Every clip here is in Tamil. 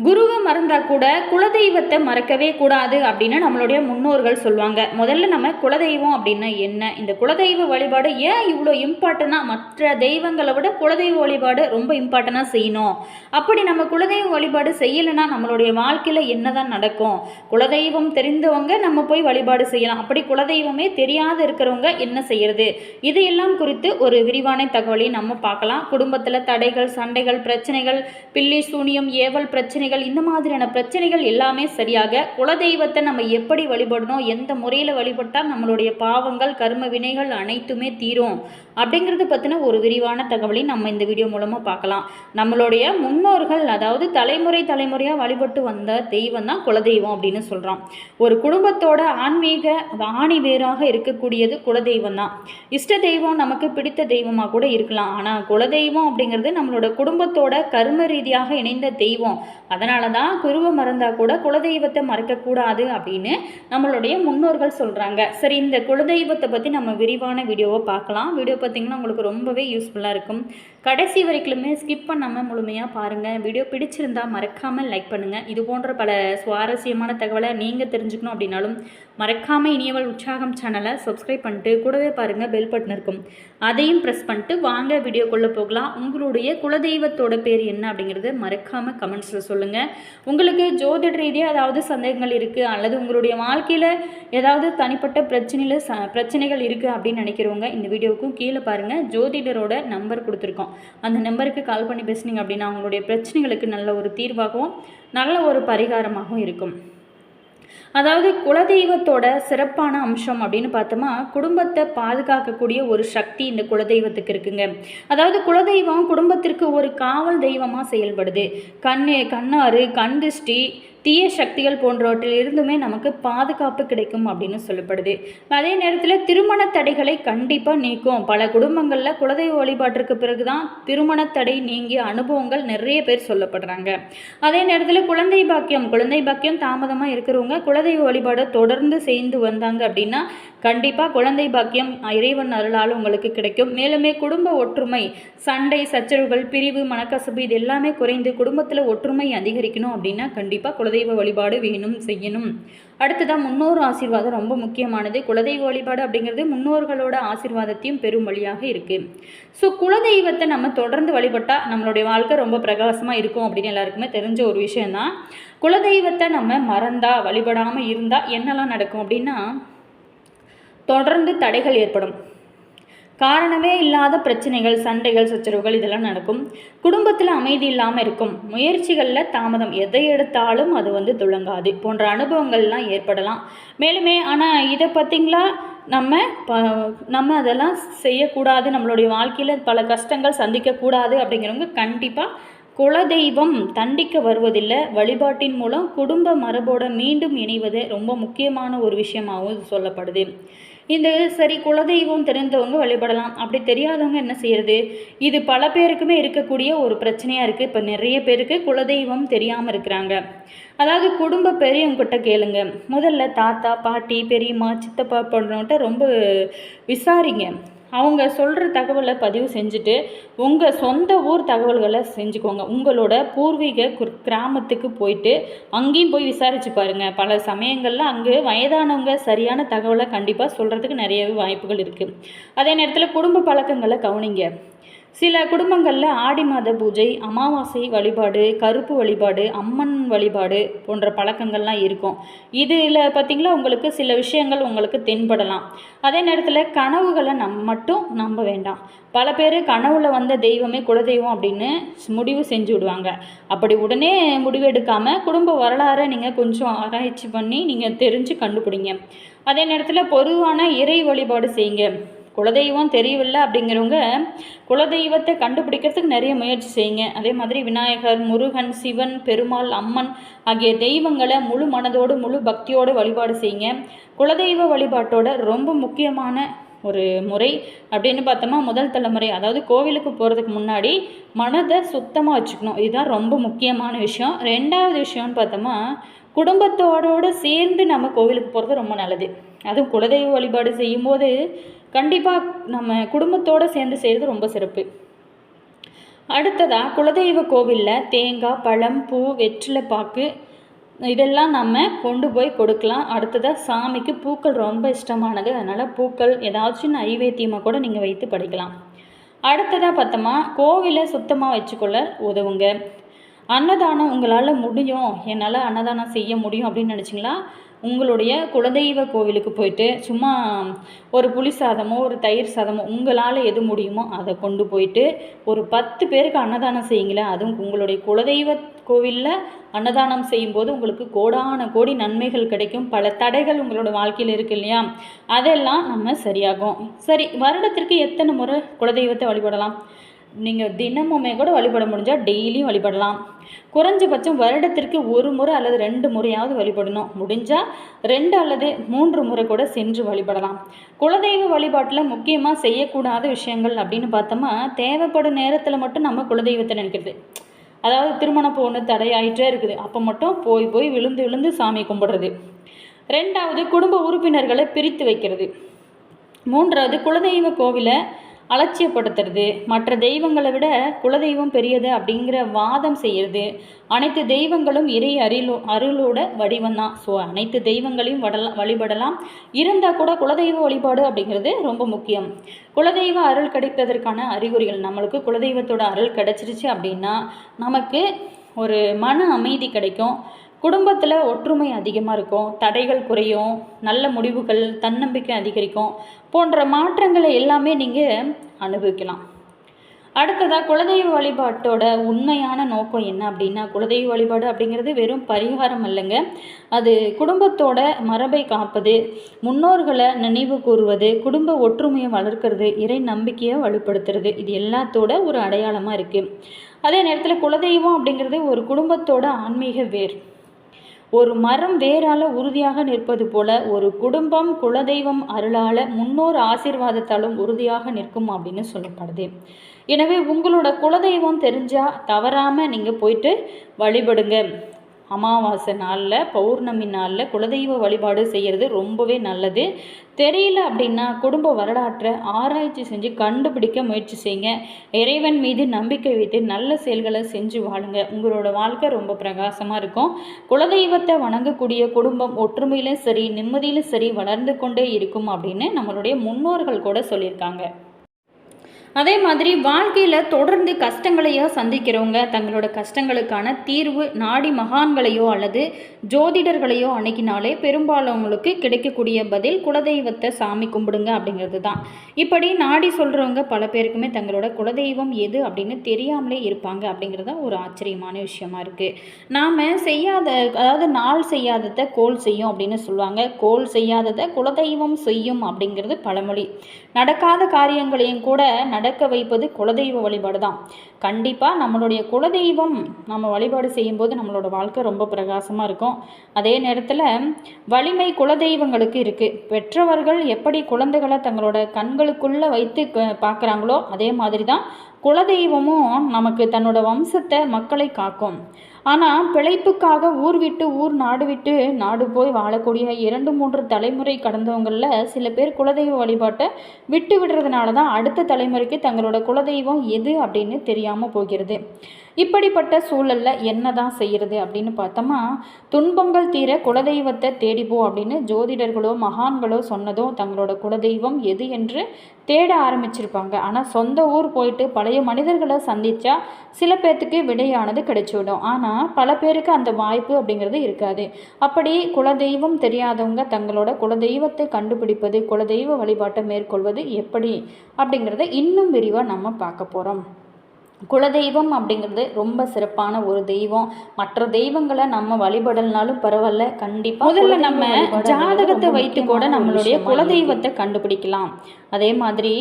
குருவை மறந்தா கூட குலதெய்வத்தை மறக்கவே கூடாது அப்படின்னு நம்மளுடைய முன்னோர்கள் சொல்லுவாங்க. முதல்ல நம்ம குலதெய்வம் அப்படின்னா என்ன, இந்த குலதெய்வ வழிபாடு ஏன் இவ்வளோ இம்பார்ட்டனாக, மற்ற தெய்வங்களை விட குலதெய்வ வழிபாடு ரொம்ப இம்பார்ட்டனாக செய்யணும், அப்படி நம்ம குலதெய்வ வழிபாடு செய்யலைன்னா நம்மளுடைய வாழ்க்கையில் என்னதான் நடக்கும், குலதெய்வம் தெரிந்தவங்க நம்ம போய் வழிபாடு செய்யலாம், அப்படி குலதெய்வமே தெரியாத இருக்கிறவங்க என்ன செய்யறது, இதையெல்லாம் குறித்து ஒரு விரிவான தகவலை நம்ம பார்க்கலாம். குடும்பத்தில் தடைகள், சண்டைகள், பிரச்சனைகள், பில்லி சூனியம், ஏவல் பிரச்சனை, இந்த மாதிரியான பிரச்சனைகள் எல்லாமே சரியாக குலதெய்வத்தை நம்ம எப்படி வழிபடணும், எந்த முறையில் வழிபட்டால் நம்மளுடைய பாவங்கள், கர்ம வினைகள் அனைத்துமே தீரும் அப்படிங்கிறது பற்றின ஒரு விரிவான தகவலை நம்ம இந்த வீடியோ மூலமாக பார்க்கலாம். நம்மளுடைய முன்னோர்கள், அதாவது தலைமுறையாக வழிபட்டு வந்த தெய்வம் தான் குலதெய்வம் அப்படின்னு சொல்கிறோம். ஒரு குடும்பத்தோட ஆன்மீக ஆணி வேராக இருக்கக்கூடியது குலதெய்வம் தான். இஷ்ட தெய்வம் நமக்கு பிடித்த தெய்வமாக கூட இருக்கலாம், ஆனால் குலதெய்வம் அப்படிங்கிறது நம்மளோட குடும்பத்தோட கர்ம ரீதியாக இணைந்த தெய்வம். அதனால தான் குருவை மறந்தா கூட குலதெய்வத்தை மறக்கக்கூடாது அப்படின்னு நம்மளுடைய முன்னோர்கள் சொல்கிறாங்க. சரி, இந்த குலதெய்வத்தை பற்றி நம்ம விரிவான வீடியோவை பார்க்கலாம். வீடியோ பார்த்திங்கன்னா உங்களுக்கு ரொம்பவே யூஸ்ஃபுல்லாக இருக்கும். கடைசி வரைக்குமே ஸ்கிப் பண்ணாமல் முழுமையாக பாருங்கள். வீடியோ பிடிச்சிருந்தால் மறக்காமல் லைக் பண்ணுங்கள். இது போன்ற பல சுவாரஸ்யமான தகவலை நீங்கள் தெரிஞ்சுக்கணும் அப்படின்னாலும் மறக்காமல் இனியவள் உற்சாகம் சேனலை சப்ஸ்கிரைப் பண்ணிட்டு கூடவே பாருங்கள், பெல் பட்டன் இருக்கும், அதையும் ப்ரெஸ் பண்ணிட்டு வாங்க வீடியோக்குள்ளே போகலாம். உங்களுடைய குலதெய்வத்தோட பேர் என்ன அப்படிங்கிறது மறக்காமல் கமெண்ட்ஸில் சொல்லுங்கள். உங்களுக்கு ஜோதிட ரீதியாக ஏதாவது சந்தேகங்கள் இருக்குது, அல்லது உங்களுடைய வாழ்க்கையில் ஏதாவது தனிப்பட்ட பிரச்சனைகள் இருக்குது அப்படின்னு நினைக்கிறவங்க இந்த வீடியோவுக்கும் கீழே பாருங்கள், ஜோதிடரோட நம்பர் கொடுத்துருக்கோம். அந்த நம்பருக்கு கால் பண்ணி பேசுனீங்க அப்படின்னா உங்களுடைய பிரச்சனைகளுக்கு நல்ல ஒரு தீர்வாகவும் நல்ல ஒரு பரிகாரமாகவும் இருக்கும். அதாவது குலதெய்வத்தோட சிறப்பான அம்சம் அப்படின்னு பார்த்தோமா, குடும்பத்தை பாதுகாக்கக்கூடிய ஒரு சக்தி இந்த குலதெய்வத்துக்கு இருக்குங்க. அதாவது குலதெய்வம் குடும்பத்திற்கு ஒரு காவல் தெய்வமாக செயல்படுது. கண்ணாறு, கண் திருஷ்டி, தீய சக்திகள் போன்றவற்றில் இருந்துமே நமக்கு பாதுகாப்பு கிடைக்கும் அப்படின்னு சொல்லப்படுது. அதே நேரத்தில் திருமண தடைகளை கண்டிப்பாக நீக்கும். பல குடும்பங்களில் குலதெய்வ வழிபாட்டிற்கு பிறகுதான் திருமண தடை நீங்கிய அனுபவங்கள் நிறைய பேர் சொல்லப்படுறாங்க. அதே நேரத்தில் குழந்தை பாக்கியம் தாமதமாக இருக்கிறவங்க குலதெய்வ வழிபாடை தொடர்ந்து செய்து வந்தாங்க அப்படின்னா கண்டிப்பாக குழந்தை பாக்கியம் இறைவன் அருளால் உங்களுக்கு கிடைக்கும். மேலுமே குடும்ப ஒற்றுமை, சண்டை சச்சரவுகள், பிரிவு, மனக்கசப்பு இது எல்லாமே குறைந்து குடும்பத்தில் ஒற்றுமை அதிகரிக்கணும் அப்படின்னா கண்டிப்பாக குலதெய்வ வழிபாடு வேணும், செய்யணும். அடுத்ததான் முன்னோர் ஆசீர்வாதம் ரொம்ப முக்கியமானது. குலதெய்வ வழிபாடு அப்படிங்கிறது முன்னோர்களோட ஆசீர்வாதத்தையும் பெரும் வழியாக இருக்குது. ஸோ குலதெய்வத்தை நம்ம தொடர்ந்து வழிபட்டால் நம்மளுடைய வாழ்க்கை ரொம்ப பிரகாசமாக இருக்கும் அப்படின்னு எல்லாருக்குமே தெரிஞ்ச ஒரு விஷயந்தான். குலதெய்வத்தை நம்ம மறந்தா, வழிபடாமல் இருந்தால் என்னெல்லாம் நடக்கும் அப்படின்னா, தொடர்ந்து தடைகள் ஏற்படும், காரணமே இல்லாத பிரச்சனைகள், சண்டைகள், சச்சரவுகள் இதெல்லாம் நடக்கும். குடும்பத்தில் அமைதி இல்லாமல் இருக்கும், முயற்சிகளில் தாமதம், எதை எடுத்தாலும் அது துளங்காது போன்ற அனுபவங்கள்லாம் ஏற்படலாம். மேலுமே ஆனால் இதை பார்த்திங்களா, நம்ம அதெல்லாம் செய்யக்கூடாது, நம்மளுடைய வாழ்க்கையில் பல கஷ்டங்கள் சந்திக்கக்கூடாது அப்படிங்கிறவங்க கண்டிப்பாக குலதெய்வம் தண்டிக்க வருவதில்லை. வழிபாட்டின் மூலம் குடும்ப மரபோடு மீண்டும் இணைவது ரொம்ப முக்கியமான ஒரு விஷயமாகவும் சொல்லப்படுது. இந்த சரி, குலதெய்வம் தெரிந்தவங்க வழிபடலாம், அப்படி தெரியாதவங்க என்ன செய்யறது? இது பல பேருக்குமே இருக்கக்கூடிய ஒரு பிரச்சனையாக இருக்குது. இப்போ நிறைய பேருக்கு குலதெய்வம் தெரியாமல் இருக்கிறாங்க. அதாவது குடும்ப பெரியவங்ககிட்ட கேளுங்க. முதல்ல தாத்தா, பாட்டி, பெரியம்மா, சித்தப்பா போன்றவங்கள்ட்ட ரொம்ப விசாரிங்க. அவங்க சொல்கிற தகவலை பதிவு செஞ்சுட்டு உங்கள் சொந்த ஊர் தகவல்களை செஞ்சுக்கோங்க. உங்களோட பூர்வீக கிராமத்துக்கு போயிட்டு அங்கேயும் போய் விசாரித்து பாருங்கள். பல சமயங்களில் அங்கே வயதானவங்க சரியான தகவலை கண்டிப்பாக சொல்கிறதுக்கு நிறையவே வாய்ப்புகள் இருக்குது. அதே நேரத்தில் குடும்ப பழக்கங்களை கவனிங்க. சில குடும்பங்களில் ஆடி மாத பூஜை, அமாவாசை வழிபாடு, கருப்பு வழிபாடு, அம்மன் வழிபாடு போன்ற பழக்கங்கள்லாம் இருக்கும். இதில் பார்த்திங்களா உங்களுக்கு சில விஷயங்கள் உங்களுக்கு தென்படலாம். அதே நேரத்தில் கனவுகளை மட்டும் நம்ப வேண்டாம். பல பேர் கனவுல வந்த தெய்வமே குலதெய்வம் அப்படின்னு முடிவு செஞ்சு விடுவாங்க. அப்படி உடனே முடிவு எடுக்காமல் குடும்ப வரலாறை நீங்கள் கொஞ்சம் ஆராய்ச்சி பண்ணி நீங்கள் தெரிஞ்சு கண்டுபிடிங்க. அதே நேரத்தில் பொதுவான இறை வழிபாடு செய்யுங்க. குலதெய்வம் தெரியவில்லை அப்படிங்கிறவங்க குலதெய்வத்தை கண்டுபிடிக்கிறதுக்கு நிறைய முயற்சி செய்யுங்க. அதே மாதிரி விநாயகர், முருகன், சிவன், பெருமாள், அம்மன் ஆகிய தெய்வங்களை முழு மனதோடு முழு பக்தியோடு வழிபாடு செய்யுங்க. குலதெய்வ வழிபாட்டோட ரொம்ப முக்கியமான ஒரு முறை அப்படின்னு பார்த்தோமா, முதல் தலைமுறை, அதாவது கோவிலுக்கு போகிறதுக்கு முன்னாடி மனதை சுத்தமாக வச்சுக்கணும். இதுதான் ரொம்ப முக்கியமான விஷயம். ரெண்டாவது விஷயம்னு பார்த்தோமா, குடும்பத்தோடு சேர்ந்து நம்ம கோவிலுக்கு போகிறது ரொம்ப நல்லது. அதுவும் குலதெய்வ வழிபாடு செய்யும்போது கண்டிப்பாக நம்ம குடும்பத்தோடு சேர்ந்து செய்கிறது ரொம்ப சிறப்பு. அடுத்ததாக குலதெய்வ கோவிலில் தேங்காய், பழம், பூ, வெற்றிலை பாக்கு இதெல்லாம் நம்ம கொண்டு போய் கொடுக்கலாம். அடுத்ததாக சாமிக்கு பூக்கள் ரொம்ப இஷ்டமானது, அதனால் பூக்கள் ஏதாச்சும் நைவேத்தியமாக கூட நீங்கள் வைத்து படைக்கலாம். அடுத்ததாக பார்த்தோமா, கோவிலை சுத்தமாக வச்சுக்கொள்ள உதவுங்க. அன்னதானம் உங்களால் முடியும், என்னால் அன்னதானம் செய்ய முடியும் அப்படின்னு நினச்சிங்களா, உங்களுடைய குலதெய்வ கோவிலுக்கு போயிட்டு சும்மா ஒரு புளி சாதமோ ஒரு தயிர் சாதமோ உங்களால் எது முடியுமோ அதை கொண்டு போயிட்டு ஒரு 10 பேருக்கு அன்னதானம் செய்யுங்களேன். அதுவும் உங்களுடைய குலதெய்வ கோவிலில் அன்னதானம் செய்யும்போது உங்களுக்கு கோடான கோடி நன்மைகள் கிடைக்கும். பல தடைகள் உங்களோட வாழ்க்கையில் இருக்கு இல்லையா, அதெல்லாம் நம்ம சரியாகும். சரி, வருடத்திற்கு எத்தனை முறை குலதெய்வத்தை வழிபடலாம்? நீங்கள் தினமுமே கூட வழிபட முடிஞ்சால் டெய்லியும் வழிபடலாம். குறைஞ்சபட்சம் வருடத்திற்கு 1 முறை அல்லது 2 முறையாவது வழிபடணும். முடிஞ்சால் 2 அல்லது 3 முறை கூட சென்று வழிபடலாம். குலதெய்வ வழிபாட்டில் முக்கியமாக செய்யக்கூடாத விஷயங்கள் அப்படின்னு பார்த்தோமா, தேவைப்படும் நேரத்தில் மட்டும் நம்ம குலதெய்வத்தை நினைக்கிறது. அதாவது திருமணம் பொண்ணு தடையாயிட்டே இருக்குது, அப்போ மட்டும் போய் விழுந்து விழுந்து சாமி கும்பிடுறது. 2வது குடும்ப உறுப்பினர்களை பிரித்து வைக்கிறது. 3வது குலதெய்வ கோவிலை அலட்சியப்படுத்துறது, மற்ற தெய்வங்களை விட குலதெய்வம் பெரியது அப்படிங்கிற வாதம் செய்கிறது. அனைத்து தெய்வங்களும் இறை அருளோட வடிவம் தான். ஸோ அனைத்து தெய்வங்களையும் வழிபடலாம். இருந்தால் கூட குலதெய்வ வழிபாடு அப்படிங்கிறது ரொம்ப முக்கியம். குலதெய்வ அருள் கிடைப்பதற்கான அறிகுறிகள், நம்மளுக்கு குலதெய்வத்தோட அருள் கிடைச்சிருச்சு அப்படின்னா நமக்கு ஒரு மன அமைதி கிடைக்கும், குடும்பத்தில் ஒற்றுமை அதிகமாக இருக்கும், தடைகள் குறையும், நல்ல முடிவுகள், தன்னம்பிக்கை அதிகரிக்கும் போன்ற மாற்றங்களை எல்லாமே நீங்கள் அனுபவிக்கலாம். அடுத்ததாக குலதெய்வ வழிபாட்டோட உண்மையான நோக்கம் என்ன அப்படின்னா, குலதெய்வ வழிபாடு அப்படிங்கிறது வெறும் பரிகாரம் இல்லைங்க. அது குடும்பத்தோட மரபை காப்பது, முன்னோர்களை நினைவு கூறுவது, குடும்ப ஒற்றுமையை வளர்க்கிறது, இறை நம்பிக்கையை வலுப்படுத்துறது, இது எல்லாத்தோட ஒரு அடையாளமாக இருக்குது. அதே நேரத்தில் குலதெய்வம் அப்படிங்கிறது ஒரு குடும்பத்தோட ஆன்மீக வேர். ஒரு மரம் வேரால் உறுதியாக நிற்பது போல ஒரு குடும்பம் குலதெய்வம் அருளால் முன்னோர் ஆசீர்வாதத்தாலும் உறுதியாக நிற்கும் அப்படின்னு சொல்லப்படுது. எனவே உங்களோட குலதெய்வம் தெரிஞ்சால் தவறாமல் நீங்கள் போயிட்டு வழிபடுங்க. அமாவாசை நாளில், பௌர்ணமி நாளில் குலதெய்வ வழிபாடு செய்கிறது ரொம்பவே நல்லது. தெரியல அப்படின்னா குடும்ப வரலாற்றை ஆராய்ச்சி செஞ்சு கண்டுபிடிக்க முயற்சி செய்யுங்க. இறைவன் மீது நம்பிக்கை வைத்து நல்ல செயல்களை செஞ்சு வாழுங்க. உங்களோட வாழ்க்கை ரொம்ப பிரகாசமாக இருக்கும். குலதெய்வத்தை வணங்கக்கூடிய குடும்பம் ஒற்றுமையிலும் சரி நிம்மதியிலும் சரி வளர்ந்து கொண்டே இருக்கும் அப்படின்னு நம்மளுடைய முன்னோர்கள் கூட சொல்லியிருக்காங்க. அதே மாதிரி வாழ்க்கையில் தொடர்ந்து கஷ்டங்களையோ சந்திக்கிறவங்க தங்களோட கஷ்டங்களுக்கான தீர்வு நாடி மகான்களையோ அல்லது ஜோதிடர்களையோ அணுகினாலே பெரும்பாலானவங்களுக்கு கிடைக்கக்கூடிய பதில் குலதெய்வத்தை சாமி கும்பிடுங்க அப்படிங்கிறது தான். இப்படி நாடி சொல்கிறவங்க பல பேருக்குமே தங்களோட குலதெய்வம் எது அப்படின்னு தெரியாமலே இருப்பாங்க அப்படிங்கிறது தான் ஒரு ஆச்சரியமான விஷயமா இருக்குது. நாம் செய்யாத, அதாவது நாள் செய்யாததை கோல் செய்யும் அப்படின்னு சொல்லுவாங்க. கோல் செய்யாததை குலதெய்வம் செய்யும் அப்படிங்கிறது பழமொழி. நடக்காத காரியங்களையும் கூட நடக்க வைப்பது குலதெய்வ வழிபாடு தான். கண்டிப்பாக நம்மளுடைய குலதெய்வம் நம்ம வழிபாடு செய்யும்போது நம்மளோட வாழ்க்கை ரொம்ப பிரகாசமாக இருக்கும். அதே நேரத்தில் வலிமை குலதெய்வங்களுக்கு இருக்குது. பெற்றவர்கள் எப்படி குழந்தைகளை தங்களோட கண்களுக்குள்ளே வைத்து பார்க்குறாங்களோ அதே மாதிரி தான் குலதெய்வமும் நமக்கு தன்னோட வம்சத்தை மக்களை காக்கும். ஆனால் பிழைப்புக்காக ஊர் விட்டு ஊர் நாடு விட்டு நாடு போய் வாழக்கூடிய 2-3 தலைமுறை கடந்தவங்களில் சில பேர் குலதெய்வ வழிபாட்டை விட்டு விடுறதுனால தான் அடுத்த தலைமுறைக்கு தங்களோட குலதெய்வம் எது அப்படின்னு தெரியாமல் போகிறது. இப்படிப்பட்ட சூழலில் என்ன தான் செய்கிறது அப்படின்னு பார்த்தோமா, துன்பங்கள் தீர குலதெய்வத்தை தேடிப்போ அப்படின்னு ஜோதிடர்களோ மகான்களோ சொன்னதும் தங்களோட குலதெய்வம் எது என்று தேட ஆரம்பிச்சிருப்பாங்க. ஆனால் சொந்த ஊர் போயிட்டு பழைய மனிதர்களை சந்தித்தா சில பேர்த்துக்கு விடையானது கிடைச்சிவிடும். ஆனால் பல பேருக்கு அந்த வாய்ப்பு அப்படிங்கிறது இருக்காது. அப்படி குலதெய்வம் தெரியாதவங்க தங்களோட குலதெய்வத்தை கண்டுபிடிப்பது, குலதெய்வ வழிபாட்டை மேற்கொள்வது எப்படி அப்படிங்கிறத இன்னும் விரிவாக நம்ம பார்க்க போகிறோம். குலதெய்வம் அப்படிங்கிறது ரொம்ப சிறப்பான ஒரு தெய்வம். மற்ற தெய்வங்களை நம்ம வழிபடலனாலும் பரவாயில்ல, கண்டிப்பாக முதல்ல நம்ம ஜாதகத்தை வைத்து கூட நம்மளுடைய குலதெய்வத்தை கண்டுபிடிக்கலாம். அதே மாதிரி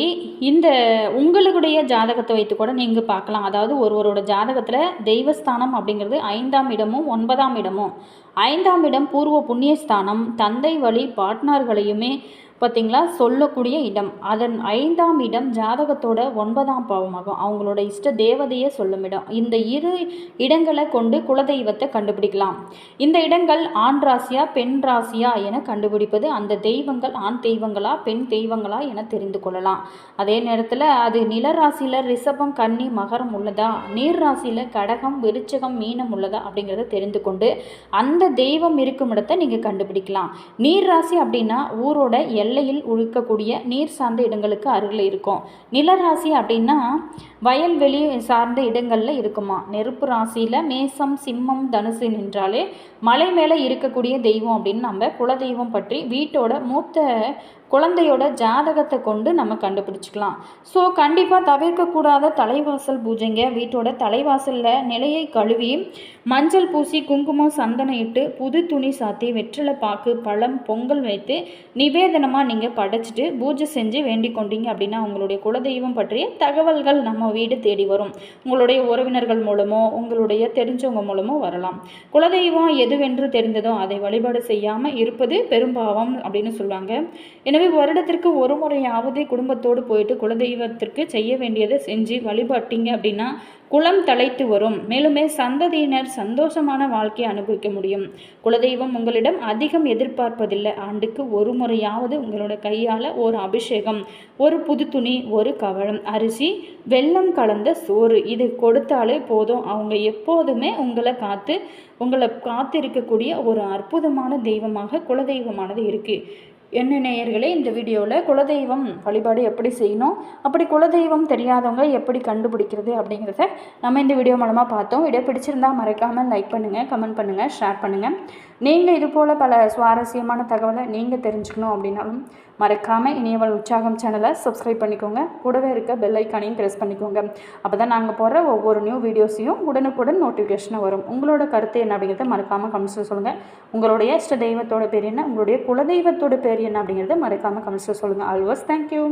இந்த உங்களுடைய ஜாதகத்தை வைத்து கூட நீங்கள் பார்க்கலாம். அதாவது ஒருவரோட ஜாதகத்தில் தெய்வஸ்தானம் அப்படிங்கிறது 5ஆம் இடமும் 9ஆம் இடமும். 5ஆம் இடம் பூர்வ புண்ணியஸ்தானம், தந்தை வழி பார்ட்னர்களையுமே பார்த்திங்களா சொல்லக்கூடிய இடம். அதன் 5ஆம் இடம் ஜாதகத்தோட 9ஆம் பாவமாகும். அவங்களோட இஷ்ட தேவதையே சொல்லும் இடம். இந்த இரு இடங்களை கொண்டு குலதெய்வத்தை கண்டுபிடிக்கலாம். இந்த இடங்கள் ஆண் ராசியா பெண் ராசியா என கண்டுபிடிப்பது, அந்த தெய்வங்கள் ஆண் தெய்வங்களா பெண் தெய்வங்களா என தெரிந்து கொள்ளலாம். அதே நேரத்தில் அது நில ராசியில் ரிஷபம் கன்னி மகரம் உள்ளதா, நீர் ராசியில் கடகம் விருச்சிகம் மீனம் உள்ளதா அப்படிங்கிறத தெரிந்து கொண்டு அந்த தெய்வம் இருக்கும் இடத்தை நீங்கள் கண்டுபிடிக்கலாம். நீர் ராசி அப்படின்னா ஊரோட எல்லையில் இருக்கக்கூடிய நீர் சார்ந்த இடங்களுக்கு அருகில் இருக்கும். நிலராசி அப்படின்னா வயல்வெளி சார்ந்த இடங்களில் இருக்குமா. நெருப்பு ராசியில் மேசம் சிம்மம் தனுசு நின்றாலே மலை மேலே இருக்கக்கூடிய தெய்வம் அப்படின்னு நம்ம குலதெய்வம் பற்றி வீட்டோட மூத்த குழந்தையோட ஜாதகத்தை கொண்டு நம்ம கண்டுபிடிச்சிக்கலாம். ஸோ கண்டிப்பாக தவிர்க்கக்கூடாத தலைவாசல் பூஜைங்க. வீட்டோட தலைவாசலில் நிலையை கழுவி மஞ்சள் பூசி குங்குமம் சந்தனம் இட்டு புது துணி சாத்தி வெற்றிலை பாக்கு பழம் பொங்கல் வைத்து நிவேதனமாக நீங்கள் படைச்சிட்டு பூஜை செஞ்சு வேண்டிக் கொண்டீங்க அப்படின்னா உங்களுடைய குலதெய்வம் பற்றிய தகவல்கள் நம்ம வீடு தேடி வரும். உங்களுடைய உறவினர்கள் மூலமோ உங்களுடைய தெரிஞ்சவங்க மூலமோ வரலாம். குலதெய்வம் எதுவென்று தெரிந்ததோ அதை வழிபாடு செய்யாமல் இருப்பது பெரும்பாவம் அப்படின்னு சொல்லுவாங்க. எனவே வருடத்திற்கு ஒரு முறையாவது குடும்பத்தோடு போயிட்டு குலதெய்வத்திற்கு செய்ய வேண்டியதை செஞ்சு வழிபட்டீங்க அப்படின்னா குலம் தலைத்து வரும். மேலுமே சந்ததியினர் சந்தோஷமான வாழ்க்கையை அனுபவிக்க முடியும். குலதெய்வம் உங்களிடம் அதிகம் எதிர்பார்ப்பதில்லை. ஆண்டுக்கு ஒரு முறையாவது உங்களோட கையால் ஒரு அபிஷேகம், ஒரு புது துணி, ஒரு கவளம் அரிசி, வெல்லம் கலந்த சோறு இது கொடுத்தாலே போதும். அவங்க எப்போதுமே உங்களை காத்திருக்கக்கூடிய ஒரு அற்புதமான தெய்வமாக குலதெய்வமானது இருக்குது. என்ன நேயர்களே, இந்த வீடியோவில் குலதெய்வம் வழிபாடு எப்படி செய்யணும், அப்படி குலதெய்வம் தெரியாதவங்க எப்படி கண்டுபிடிக்கிறது அப்படிங்கிறத நம்ம இந்த வீடியோ மூலமாக பார்த்தோம். வீடியோ பிடிச்சிருந்தால் மறக்காமல் லைக் பண்ணுங்கள், கமெண்ட் பண்ணுங்கள், ஷேர் பண்ணுங்கள். நீங்கள் இது போல் பல சுவாரஸ்யமான தகவலை நீங்கள் தெரிஞ்சுக்கணும் அப்படின்னாலும் மறக்காமல் இனியவள் உற்சாகம் சேனலை சப்ஸ்கிரைப் பண்ணிக்கோங்க. கூடவே இருக்க பெல் ஐக்கானையும் ப்ரெஸ் பண்ணிக்கோங்க. அப்போ தான் நாங்கள் போடுற ஒவ்வொரு நியூ வீடியோஸையும் உடனுக்குடன் நோட்டிஃபிகேஷனாக வரும். உங்களோட கருத்து என்ன அப்படிங்கிறத மறக்காமல் கமெண்ட்ஸில் சொல்லுங்கள். உங்களுடைய இஷ்ட தெய்வத்தோட பேர் என்ன, உங்களுடைய குலதெய்வத்தோட பேர் என்ன அப்படிங்கிறத மறக்காமல் கமெண்ட்ஸில் சொல்லுங்கள். Always thank you.